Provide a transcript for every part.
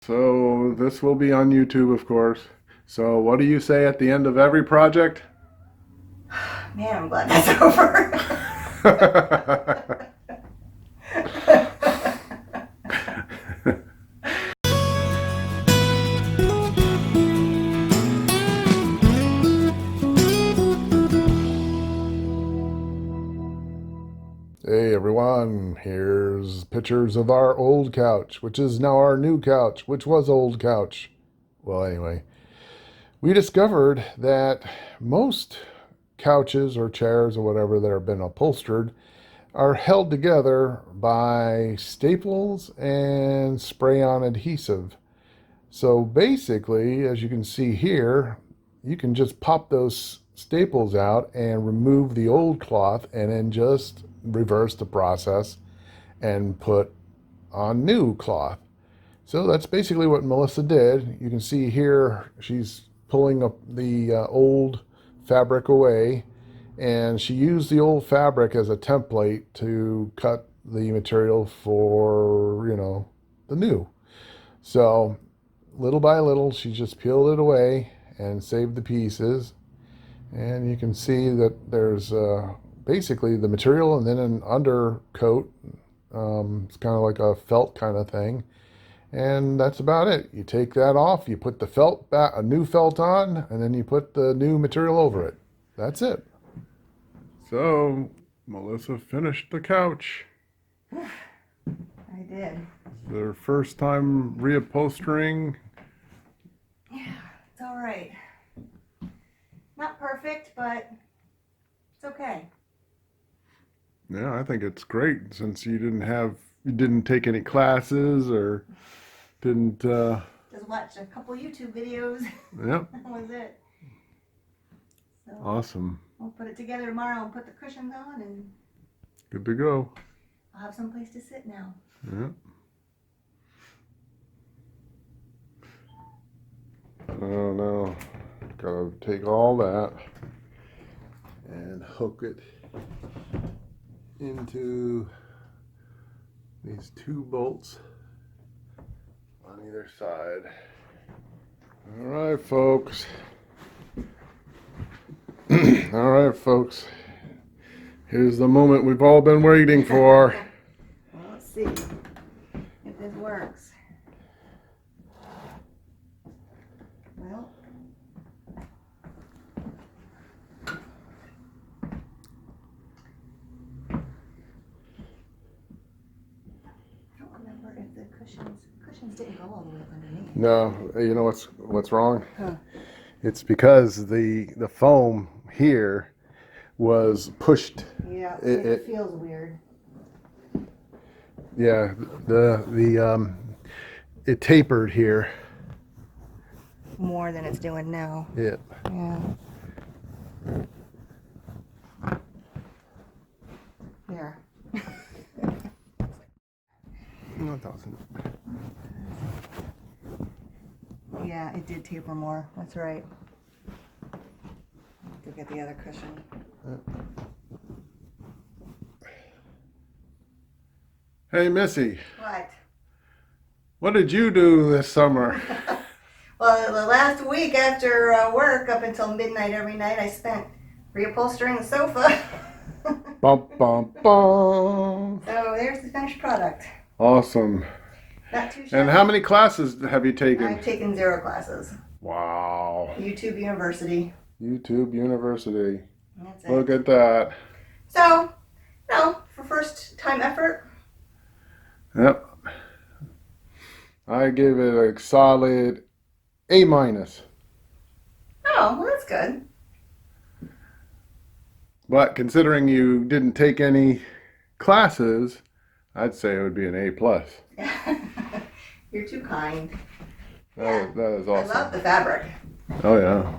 So this will be on YouTube, of course. So what do you say at the end of every project? Man, I'm glad that's over. Hey everyone, here's pictures of our old couch, which is now our new couch, which was old couch. Well, anyway, we discovered that most couches or chairs or whatever that have been upholstered are held together by staples and spray-on adhesive. So basically, as you can see here, you can just pop those staples out and remove the old cloth and then just reverse the process and put on new cloth. So that's basically what Melissa did. You can see here she's pulling up the old fabric away, and she used the old fabric as a template to cut the material for, the new. So little by little she just peeled it away and saved the pieces, and you can see that there's basically the material and then an undercoat. It's kind of like a felt kind of thing, and that's about it. You take that off, you put the felt back, a new felt on, and then you put the new material over it. That's it. So Melissa finished the couch. I did. Their first time reupholstering. Yeah, it's all right. Not perfect, but it's okay. Yeah, I think it's great since you didn't take any classes or didn't. Just watched a couple YouTube videos. Yep. That was it. So Awesome. I'll put it together tomorrow and put the cushions on, and Good to go. I'll have some place to sit now. Yep. Oh no, gotta take all that and hook it into these two bolts on either side. All right, folks. All right, folks. Here's the moment we've all been waiting for. Well, let's see if this works. Well, I don't remember if the cushions didn't go all the way underneath. No, you know what's wrong? Huh. It's because the foam here was pushed. Yeah, it feels weird. Yeah, it tapered here. More than it's doing now. Yeah. Yeah. There. No, it doesn't. Yeah, it did taper more. That's right. Go get the other cushion. Hey, Missy, What? what did you do this summer? Well, the last week after work, up until midnight every night, I spent reupholstering the sofa. Bum, bum, bum. So there's the finished product. Awesome. Not too shabby. And how many classes have you taken? I've taken 0 classes. Wow. YouTube University. YouTube University. That's it. Look at that. So, for first time effort. Yep. I give it a solid A-. Oh, well, that's good. But considering you didn't take any classes, I'd say it would be an A+. You're too kind. That is awesome. I love the fabric. Oh yeah.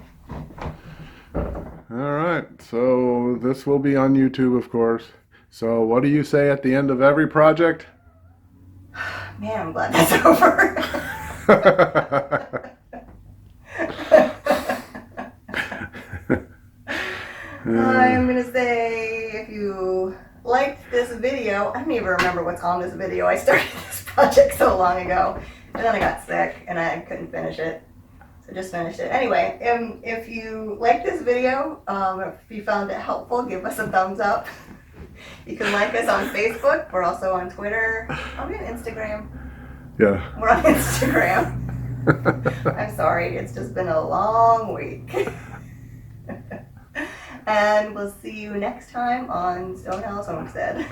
All right, so this will be on YouTube, of course. So what do you say at the end of every project? Man, I'm glad that's over. I'm going to say, if you liked this video, I don't even remember what's on this video. I started this project so long ago. And then I got sick and I couldn't finish it. So just finished it. Anyway, if you like this video, if you found it helpful, give us a thumbs up. You can like us on Facebook. We're also on Twitter. Are we on Instagram? Yeah. We're on Instagram. I'm sorry, it's just been a long week. And we'll see you next time on Stonehouse Homestead.